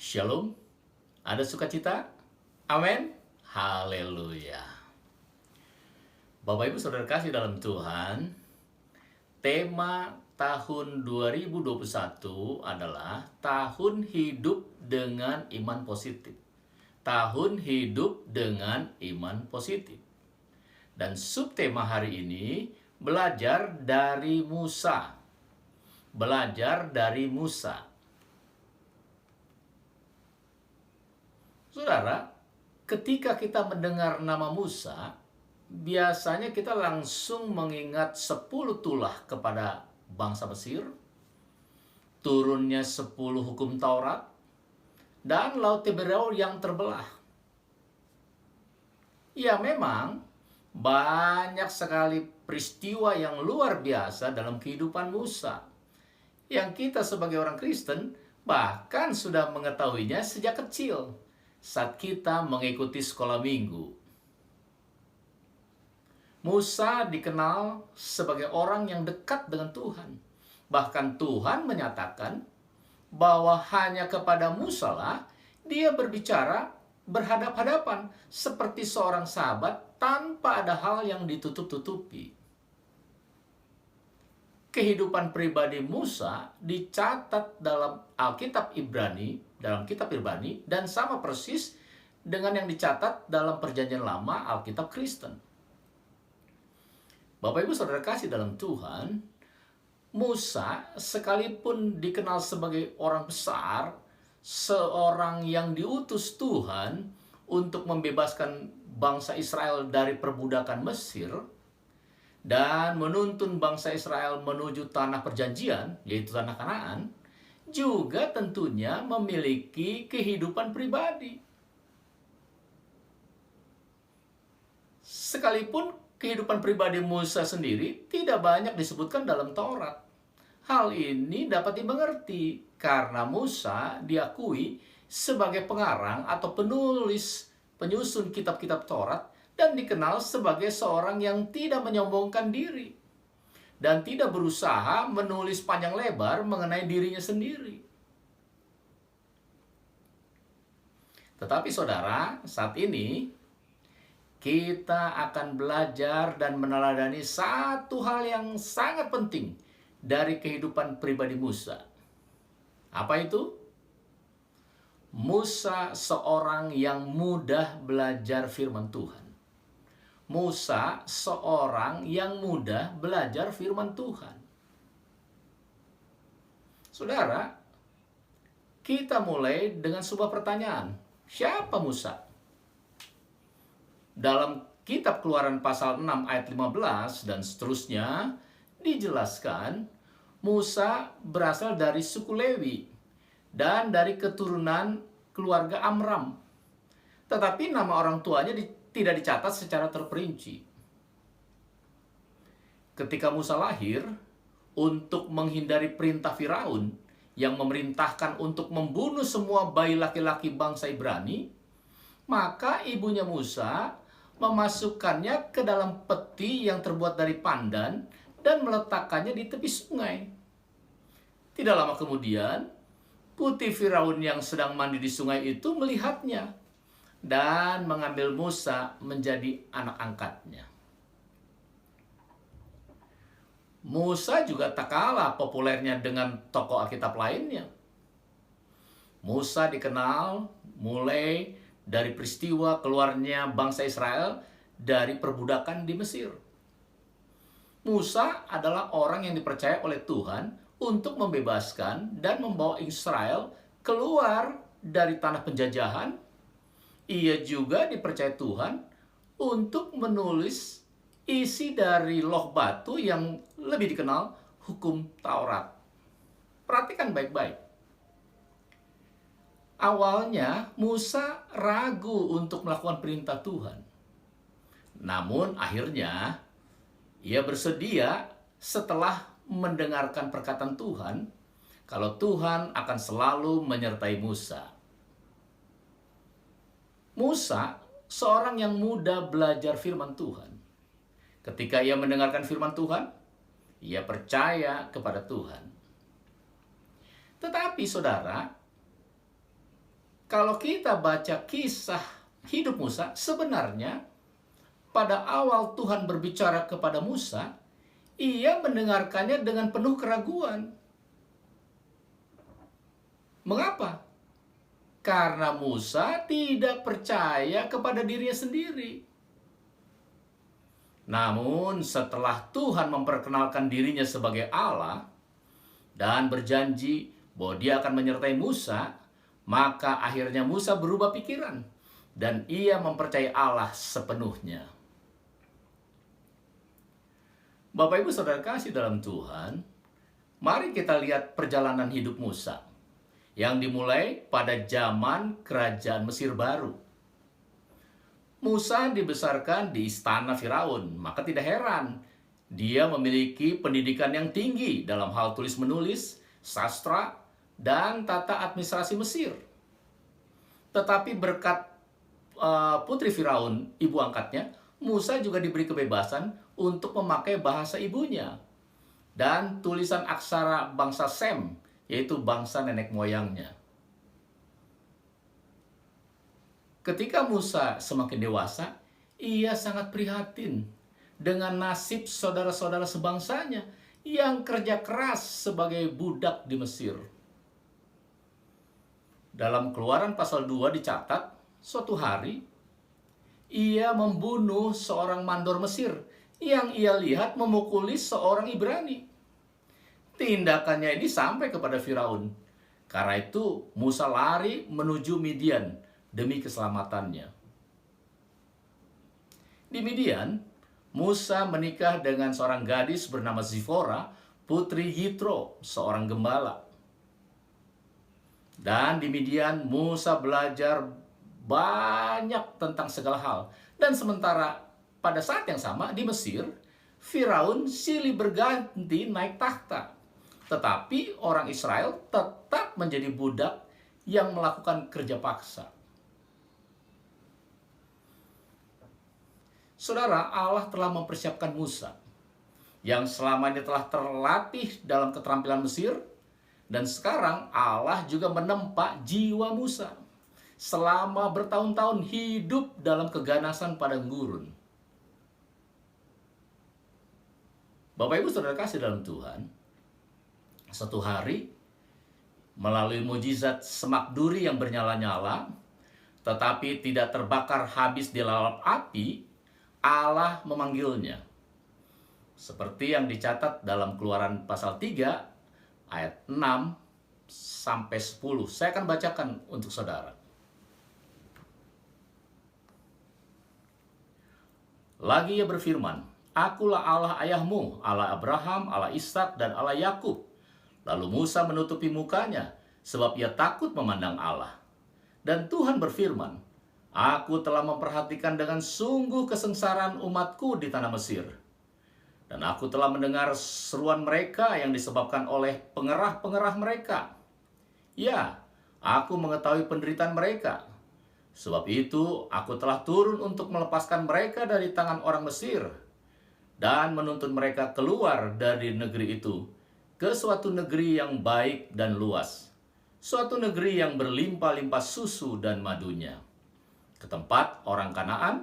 Shalom, ada sukacita? Amin. Haleluya. Bapak Ibu Saudara kasih dalam Tuhan, tema tahun 2021 adalah tahun hidup dengan iman positif. Tahun hidup dengan iman positif. Dan subtema hari ini belajar dari Musa. Belajar dari Musa. Saudara, ketika kita mendengar nama Musa, biasanya kita langsung mengingat 10 tulah kepada bangsa Mesir, turunnya 10 hukum Taurat, dan Laut Tiberia yang terbelah. Ya memang, banyak sekali peristiwa yang luar biasa dalam kehidupan Musa, yang kita sebagai orang Kristen bahkan sudah mengetahuinya sejak kecil, saat kita mengikuti sekolah minggu. Musa dikenal sebagai orang yang dekat dengan Tuhan. Bahkan Tuhan menyatakan bahwa hanya kepada Musa lah dia berbicara berhadap-hadapan seperti seorang sahabat tanpa ada hal yang ditutup-tutupi. Kehidupan pribadi Musa dicatat dalam Alkitab Ibrani, dalam kitab Ibrani, dan sama persis dengan yang dicatat dalam Perjanjian Lama Alkitab Kristen. Bapak Ibu Saudara kasih dalam Tuhan, Musa sekalipun dikenal sebagai orang besar, seorang yang diutus Tuhan untuk membebaskan bangsa Israel dari perbudakan Mesir, dan menuntun bangsa Israel menuju tanah perjanjian, yaitu tanah Kanaan, juga tentunya memiliki kehidupan pribadi. Sekalipun kehidupan pribadi Musa sendiri tidak banyak disebutkan dalam Taurat. Hal ini dapat dimengerti karena Musa diakui sebagai pengarang atau penyusun kitab-kitab Taurat, dan dikenal sebagai seorang yang tidak menyombongkan diri dan tidak berusaha menulis panjang lebar mengenai dirinya sendiri. Tetapi saudara, saat ini kita akan belajar dan meneladani satu hal yang sangat penting dari kehidupan pribadi Musa. Apa itu? Musa seorang yang mudah belajar firman Tuhan. Musa seorang yang mudah belajar firman Tuhan. Saudara, kita mulai dengan sebuah pertanyaan. Siapa Musa? Dalam kitab Keluaran pasal 6 ayat 15 dan seterusnya dijelaskan Musa berasal dari suku Lewi dan dari keturunan keluarga Amram. Tetapi nama orang tuanya tidak dicatat secara terperinci. Ketika Musa lahir, untuk menghindari perintah Firaun yang memerintahkan untuk membunuh semua bayi laki-laki bangsa Ibrani, maka ibunya Musa memasukkannya ke dalam peti yang terbuat dari pandan dan meletakkannya di tepi sungai. Tidak lama kemudian, putri Firaun yang sedang mandi di sungai itu melihatnya dan mengambil Musa menjadi anak angkatnya. Musa juga tak kalah populernya dengan tokoh Alkitab lainnya. Musa dikenal mulai dari peristiwa keluarnya bangsa Israel dari perbudakan di Mesir. Musa adalah orang yang dipercaya oleh Tuhan untuk membebaskan dan membawa Israel keluar dari tanah penjajahan. Ia juga dipercaya Tuhan untuk menulis isi dari loh batu yang lebih dikenal hukum Taurat. Perhatikan baik-baik. Awalnya Musa ragu untuk melakukan perintah Tuhan. Namun akhirnya ia bersedia setelah mendengarkan perkataan Tuhan kalau Tuhan akan selalu menyertai Musa. Musa seorang yang mudah belajar firman Tuhan. Ketika ia mendengarkan firman Tuhan, ia percaya kepada Tuhan. Tetapi saudara, Kalau kita baca kisah hidup Musa, sebenarnya pada awal Tuhan berbicara kepada Musa, ia mendengarkannya dengan penuh keraguan. Mengapa? Karena Musa tidak percaya kepada dirinya sendiri. Namun setelah Tuhan memperkenalkan dirinya sebagai Allah dan berjanji bahwa dia akan menyertai Musa, maka akhirnya Musa berubah pikiran dan ia mempercayai Allah sepenuhnya. Bapak Ibu Saudara kasih dalam Tuhan, mari kita lihat perjalanan hidup Musa yang dimulai pada zaman kerajaan Mesir baru. Musa dibesarkan di istana Firaun, maka tidak heran dia memiliki pendidikan yang tinggi dalam hal tulis-menulis, sastra, dan tata administrasi Mesir. Tetapi berkat putri Firaun, ibu angkatnya, Musa juga diberi kebebasan untuk memakai bahasa ibunya dan tulisan aksara bangsa Sem, yaitu bangsa nenek moyangnya. Ketika Musa semakin dewasa, ia sangat prihatin dengan nasib saudara-saudara sebangsanya yang kerja keras sebagai budak di Mesir. Dalam Keluaran pasal 2 dicatat, suatu hari ia membunuh seorang mandor Mesir yang ia lihat memukuli seorang Ibrani. Tindakannya ini sampai kepada Firaun. Karena itu Musa lari menuju Midian demi keselamatannya. Di Midian, Musa menikah dengan seorang gadis bernama Zifora, putri Yitro, seorang gembala. Dan di Midian, Musa belajar banyak tentang segala hal. Dan sementara pada saat yang sama di Mesir, Firaun silih berganti naik takhta. Tetapi orang Israel tetap menjadi budak yang melakukan kerja paksa. Saudara, Allah telah mempersiapkan Musa yang selama ini telah terlatih dalam keterampilan Mesir, dan sekarang Allah juga menempa jiwa Musa selama bertahun-tahun hidup dalam keganasan padang gurun. Bapak Ibu Saudara kasih dalam Tuhan, satu hari melalui mujizat semak duri yang bernyala-nyala tetapi tidak terbakar habis di lalap api, Allah memanggilnya. Seperti yang dicatat dalam Keluaran pasal 3 ayat 6 sampai 10. Saya akan bacakan untuk saudara. Lagi ia berfirman, "Akulah Allah ayahmu, Allah Abraham, Allah Ishak, dan Allah Yakub." Lalu Musa menutupi mukanya, sebab ia takut memandang Allah. Dan Tuhan berfirman, "Aku telah memperhatikan dengan sungguh kesengsaraan umatku di tanah Mesir. Dan aku telah mendengar seruan mereka yang disebabkan oleh pengerah-pengerah mereka. Ya, aku mengetahui penderitaan mereka. Sebab itu, aku telah turun untuk melepaskan mereka dari tangan orang Mesir dan menuntun mereka keluar dari negeri itu ke suatu negeri yang baik dan luas, suatu negeri yang berlimpah-limpah susu dan madunya, ke tempat orang Kanaan,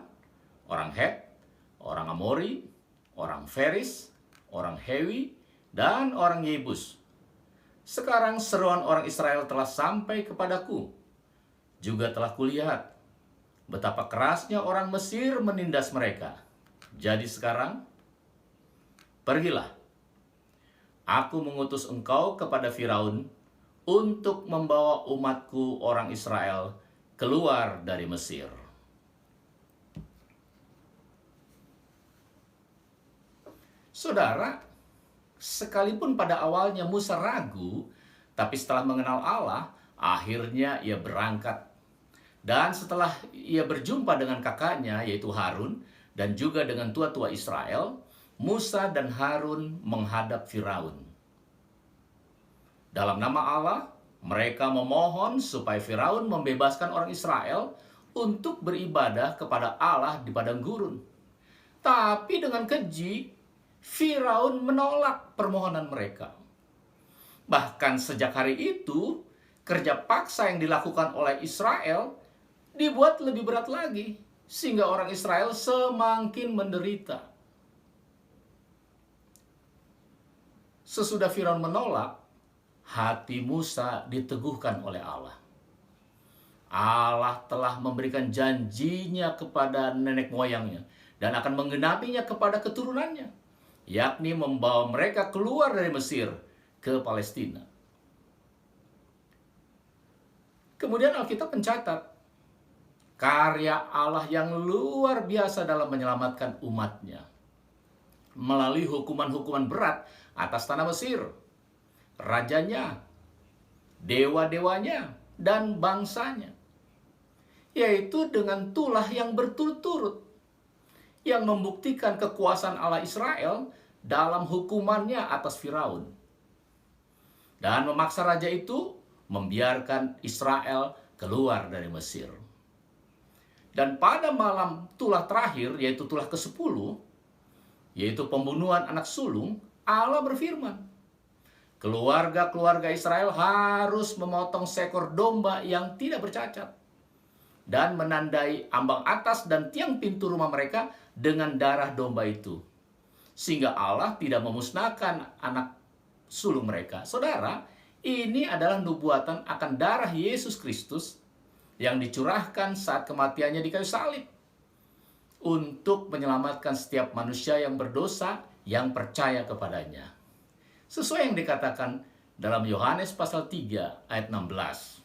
orang Het, orang Amori, orang Feris, orang Hewi, dan orang Yebus. Sekarang seruan orang Israel telah sampai kepadaku. Juga telah kulihat betapa kerasnya orang Mesir menindas mereka. Jadi sekarang, pergilah. Aku mengutus engkau kepada Firaun untuk membawa umatku orang Israel keluar dari Mesir." Saudara, sekalipun pada awalnya Musa ragu, tapi setelah mengenal Allah, akhirnya ia berangkat. Dan setelah ia berjumpa dengan kakaknya, yaitu Harun, dan juga dengan tua-tua Israel, Musa dan Harun menghadap Firaun. Dalam nama Allah, mereka memohon supaya Firaun membebaskan orang Israel untuk beribadah kepada Allah di padang gurun. Tapi dengan keji, Firaun menolak permohonan mereka. Bahkan sejak hari itu, kerja paksa yang dilakukan oleh Israel dibuat lebih berat lagi, sehingga orang Israel semakin menderita. Sesudah Firaun menolak, hati Musa diteguhkan oleh Allah. Allah telah memberikan janjinya kepada nenek moyangnya dan akan menggenapinya kepada keturunannya, yakni membawa mereka keluar dari Mesir ke Palestina. Kemudian Alkitab mencatat karya Allah yang luar biasa dalam menyelamatkan umatnya melalui hukuman-hukuman berat atas tanah Mesir, rajanya, dewa-dewanya, dan bangsanya, yaitu dengan tulah yang berturut-turut yang membuktikan kekuasaan Allah Israel dalam hukumannya atas Firaun, dan memaksa raja itu membiarkan Israel keluar dari Mesir. Dan pada malam tulah terakhir, yaitu tulah ke-10, yaitu pembunuhan anak sulung, Allah berfirman, keluarga-keluarga Israel harus memotong seekor domba yang tidak bercacat dan menandai ambang atas dan tiang pintu rumah mereka dengan darah domba itu, sehingga Allah tidak memusnahkan anak sulung mereka. Saudara, ini adalah nubuatan akan darah Yesus Kristus yang dicurahkan saat kematiannya di kayu salib untuk menyelamatkan setiap manusia yang berdosa yang percaya kepadanya. Sesuai yang dikatakan dalam Yohanes pasal 3 ayat 16.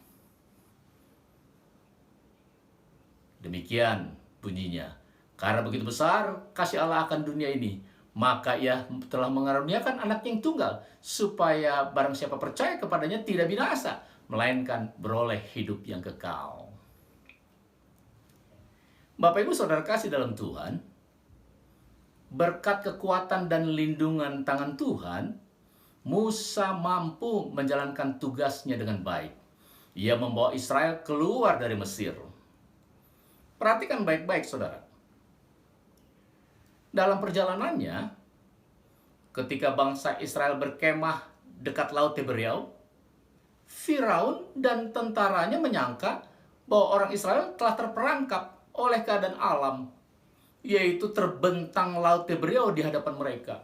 Demikian bunyinya. Karena begitu besar kasih Allah akan dunia ini, maka Ia telah mengaruniakan anak yang tunggal, supaya barang siapa percaya kepadanya tidak binasa, melainkan beroleh hidup yang kekal. Bapak Ibu Saudara kasih dalam Tuhan, berkat kekuatan dan lindungan tangan Tuhan, Musa mampu menjalankan tugasnya dengan baik. Ia membawa Israel keluar dari Mesir. Perhatikan baik-baik, saudara. Dalam perjalanannya, ketika bangsa Israel berkemah dekat Laut Tiberia, Firaun dan tentaranya menyangka bahwa orang Israel telah terperangkap oleh keadaan alam, yaitu terbentang Laut Tiberia di hadapan mereka.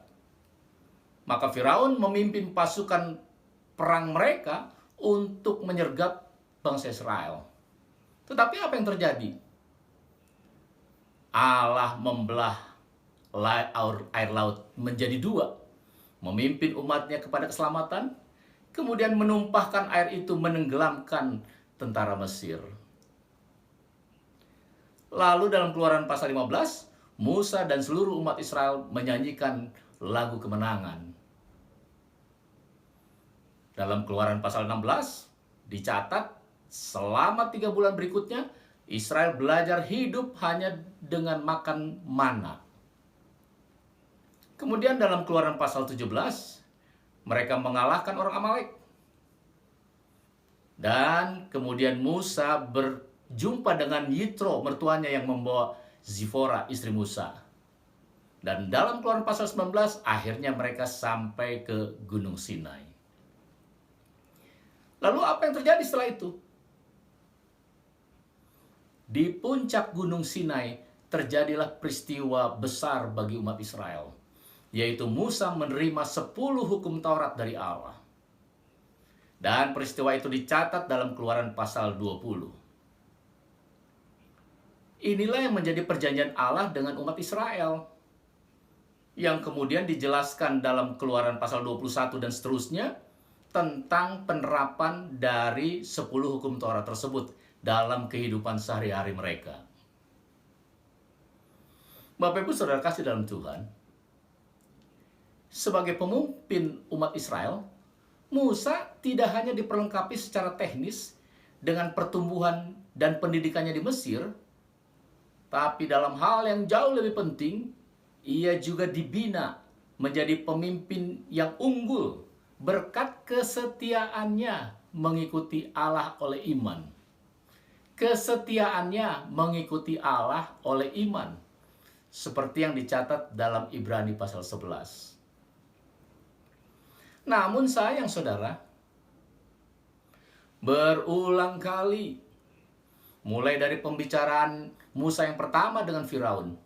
Maka Firaun memimpin pasukan perang mereka untuk menyergap bangsa Israel. Tetapi apa yang terjadi? Allah membelah air laut menjadi dua, memimpin umatnya kepada keselamatan, kemudian menumpahkan air itu menenggelamkan tentara Mesir. Lalu dalam Keluaran pasal 15, Musa dan seluruh umat Israel menyanyikan lagu kemenangan. Dalam Keluaran pasal 16 dicatat selama 3 bulan berikutnya Israel belajar hidup hanya dengan makan mana. Kemudian dalam Keluaran pasal 17 mereka mengalahkan orang Amalek. Dan kemudian Musa berjumpa dengan Yitro mertuanya yang membawa Zifora istri Musa. Dan dalam Keluaran pasal 19 akhirnya mereka sampai ke Gunung Sinai. Lalu apa yang terjadi setelah itu? Di puncak Gunung Sinai terjadilah peristiwa besar bagi umat Israel, yaitu Musa menerima 10 hukum Taurat dari Allah. Dan peristiwa itu dicatat dalam Keluaran pasal 20. Inilah yang menjadi perjanjian Allah dengan umat Israel, yang kemudian dijelaskan dalam Keluaran pasal 21 dan seterusnya tentang penerapan dari 10 hukum Taurat tersebut dalam kehidupan sehari-hari mereka. Bapak Ibu Saudara kasih dalam Tuhan, sebagai pemimpin umat Israel, Musa tidak hanya diperlengkapi secara teknis dengan pertumbuhan dan pendidikannya di Mesir, tapi dalam hal yang jauh lebih penting, ia juga dibina menjadi pemimpin yang unggul berkat kesetiaannya mengikuti Allah oleh iman. Kesetiaannya mengikuti Allah oleh iman, seperti yang dicatat dalam Ibrani pasal 11. Namun sayang saudara, berulang kali. Mulai dari pembicaraan Musa yang pertama dengan Firaun,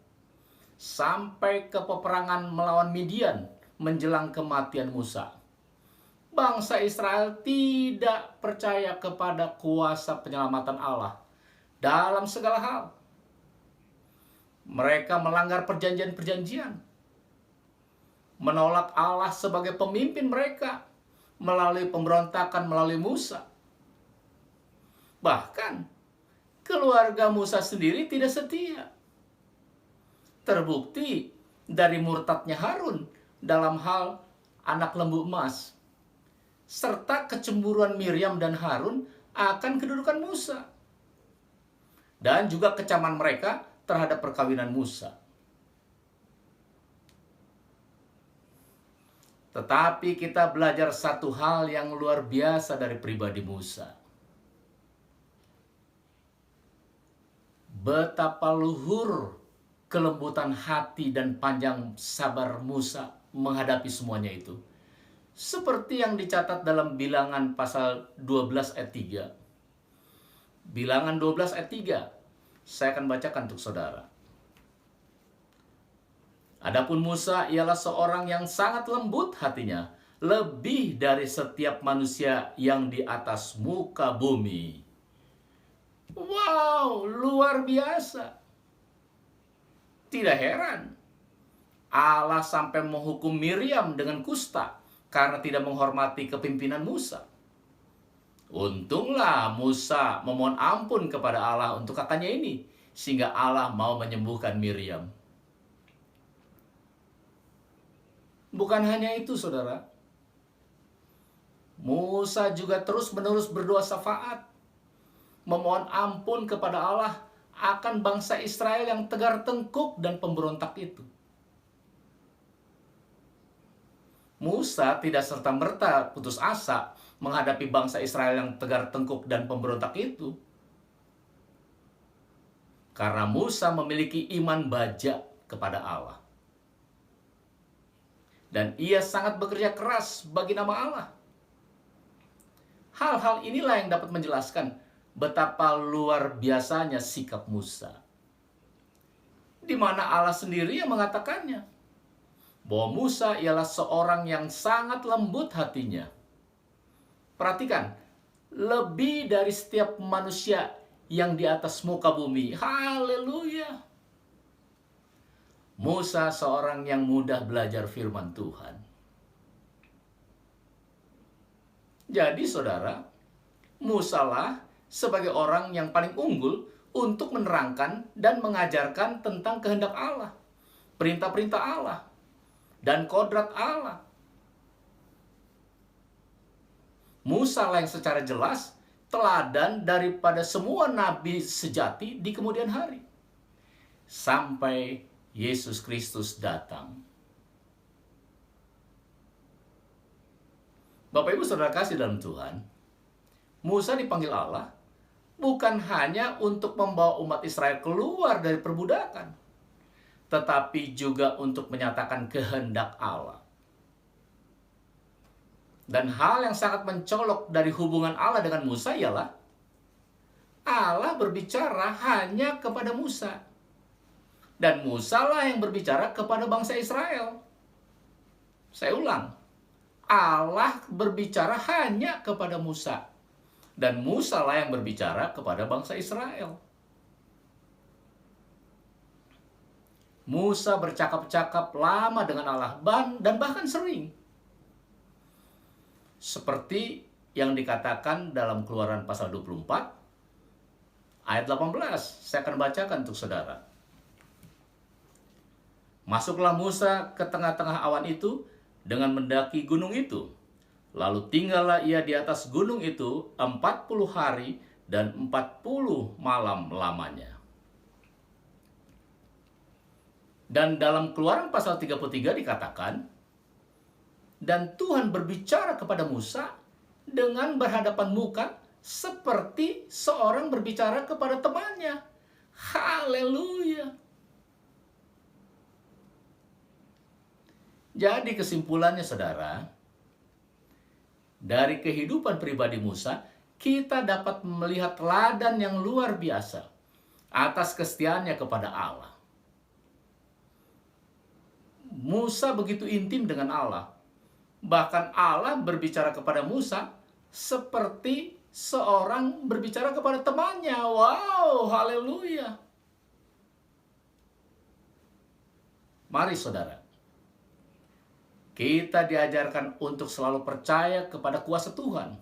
sampai ke peperangan melawan Midian menjelang kematian Musa. Bangsa Israel tidak percaya kepada kuasa penyelamatan Allah dalam segala hal. Mereka melanggar perjanjian-perjanjian, menolak Allah sebagai pemimpin mereka melalui pemberontakan melalui Musa. Bahkan keluarga Musa sendiri tidak setia. Terbukti dari murtadnya Harun dalam hal anak lembu emas, serta kecemburuan Miriam dan Harun akan kedudukan Musa, dan juga kecaman mereka terhadap perkawinan Musa. Tetapi kita belajar satu hal yang luar biasa dari pribadi Musa. Betapa luhur kelembutan hati dan panjang sabar Musa menghadapi semuanya itu. Seperti yang dicatat dalam Bilangan pasal 12 ayat 3. Bilangan 12 ayat 3. Saya akan bacakan untuk saudara. Adapun Musa ialah seorang yang sangat lembut hatinya, lebih dari setiap manusia yang di atas muka bumi. Wow, luar biasa. Tidak heran Allah sampai menghukum Miriam dengan kusta karena tidak menghormati kepimpinan Musa. Untunglah Musa memohon ampun kepada Allah untuk kakaknya ini, sehingga Allah mau menyembuhkan Miriam. Bukan hanya itu, saudara. Musa juga terus-menerus berdoa syafaat, memohon ampun kepada Allah akan bangsa Israel yang tegar tengkuk dan pemberontak itu. Musa tidak serta-merta putus asa menghadapi bangsa Israel yang tegar tengkuk dan pemberontak itu. Karena Musa memiliki iman baja kepada Allah. Dan ia sangat bekerja keras bagi nama Allah. Hal-hal inilah yang dapat menjelaskan betapa luar biasanya sikap Musa. Di mana Allah sendiri yang mengatakannya bahwa Musa ialah seorang yang sangat lembut hatinya. Perhatikan, lebih dari setiap manusia yang di atas muka bumi. Haleluya. Musa seorang yang mudah belajar firman Tuhan. Jadi saudara, Musa lah sebagai orang yang paling unggul untuk menerangkan dan mengajarkan tentang kehendak Allah, perintah-perintah Allah, dan kodrat Allah. Musa lah yang secara jelas teladan daripada semua nabi sejati di kemudian hari. Sampai Yesus Kristus datang. Bapak Ibu Saudara kasih dalam Tuhan, Musa dipanggil Allah bukan hanya untuk membawa umat Israel keluar dari perbudakan, tetapi juga untuk menyatakan kehendak Allah. Dan hal yang sangat mencolok dari hubungan Allah dengan Musa ialah Allah berbicara hanya kepada Musa. Dan Musa lah yang berbicara kepada bangsa Israel. Saya ulang, Allah berbicara hanya kepada Musa. Dan Musa lah yang berbicara kepada bangsa Israel. Musa bercakap-cakap lama dengan Allah dan bahkan sering. Seperti yang dikatakan dalam Keluaran pasal 24 ayat 18. Saya akan bacakan untuk saudara. Masuklah Musa ke tengah-tengah awan itu dengan mendaki gunung itu. Lalu tinggallah ia di atas gunung itu 40 hari dan 40 malam lamanya. Dan dalam Keluaran pasal 33 dikatakan, dan Tuhan berbicara kepada Musa dengan berhadapan muka seperti seorang berbicara kepada temannya. Haleluya. Jadi kesimpulannya saudara, dari kehidupan pribadi Musa, kita dapat melihat teladan yang luar biasa atas kesetiaannya kepada Allah. Musa begitu intim dengan Allah. Bahkan Allah berbicara kepada Musa seperti seorang berbicara kepada temannya. Wow, haleluya. Mari saudara, kita diajarkan untuk selalu percaya kepada kuasa Tuhan.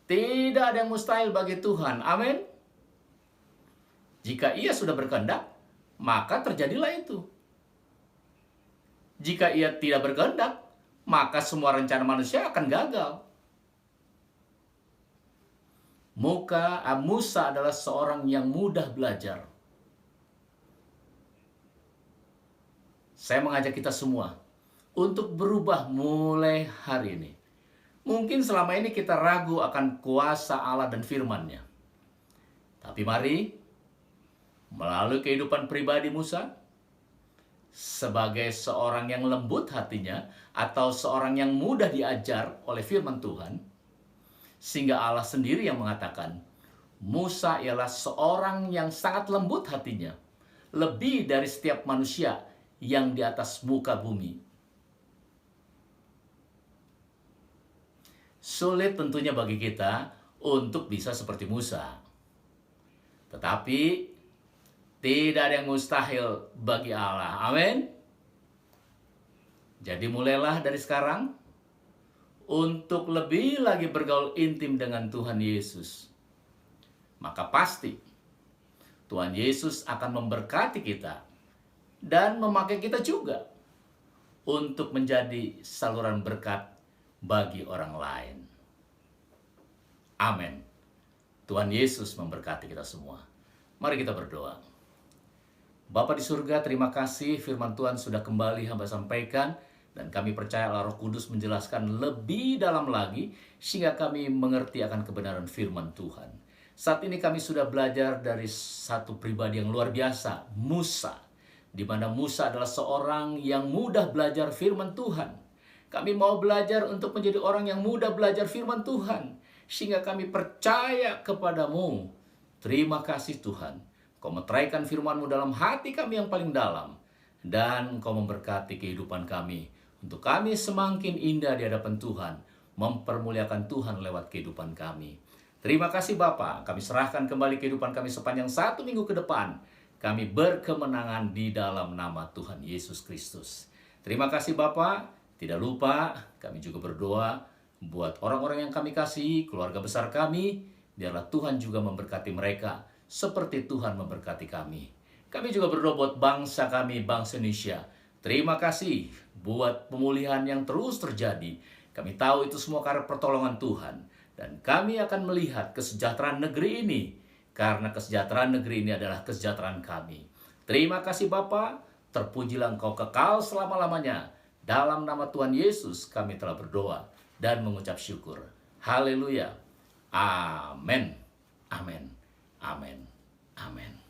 Tidak ada yang mustahil bagi Tuhan. Amin. Jika Ia sudah berkehendak, maka terjadilah itu. Jika Ia tidak berkehendak, maka semua rencana manusia akan gagal. Musa adalah seorang yang mudah belajar. Saya mengajak kita semua untuk berubah mulai hari ini. Mungkin selama ini kita ragu akan kuasa Allah dan firman-Nya. Tapi mari, melalui kehidupan pribadi Musa, sebagai seorang yang lembut hatinya, atau seorang yang mudah diajar oleh firman Tuhan, sehingga Allah sendiri yang mengatakan, Musa ialah seorang yang sangat lembut hatinya, lebih dari setiap manusia yang di atas muka bumi. Sulit tentunya bagi kita untuk bisa seperti Musa. Tetapi tidak ada yang mustahil bagi Allah. Amin. Jadi mulailah dari sekarang untuk lebih lagi bergaul intim dengan Tuhan Yesus. Maka pasti Tuhan Yesus akan memberkati kita dan memakai kita juga untuk menjadi saluran berkat bagi orang lain. Amin. Tuhan Yesus memberkati kita semua. Mari kita berdoa. Bapa di surga, terima kasih firman Tuhan sudah kembali hamba sampaikan, dan kami percaya Allah Roh Kudus menjelaskan lebih dalam lagi sehingga kami mengerti akan kebenaran firman Tuhan. Saat ini kami sudah belajar dari satu pribadi yang luar biasa, Musa, di mana Musa adalah seorang yang mudah belajar firman Tuhan. Kami mau belajar untuk menjadi orang yang mudah belajar firman Tuhan, sehingga kami percaya kepadamu. Terima kasih Tuhan. Kau meteraikan firman-Mu dalam hati kami yang paling dalam, dan Kau memberkati kehidupan kami, untuk kami semakin indah di hadapan Tuhan, mempermuliakan Tuhan lewat kehidupan kami. Terima kasih Bapa, kami serahkan kembali kehidupan kami sepanjang 1 minggu ke depan. Kami berkemenangan di dalam nama Tuhan Yesus Kristus. Terima kasih Bapa. Tidak lupa kami juga berdoa buat orang-orang yang kami kasihi, keluarga besar kami, biarlah Tuhan juga memberkati mereka seperti Tuhan memberkati kami. Kami juga berdoa buat bangsa kami, bangsa Indonesia. Terima kasih buat pemulihan yang terus terjadi. Kami tahu itu semua karena pertolongan Tuhan. Dan kami akan melihat kesejahteraan negeri ini, karena kesejahteraan negeri ini adalah kesejahteraan kami. Terima kasih Bapa, terpujilah Engkau kekal selama-lamanya. Dalam nama Tuhan Yesus kami telah berdoa dan mengucap syukur. Haleluya. Amin. Amin. Amin. Amin.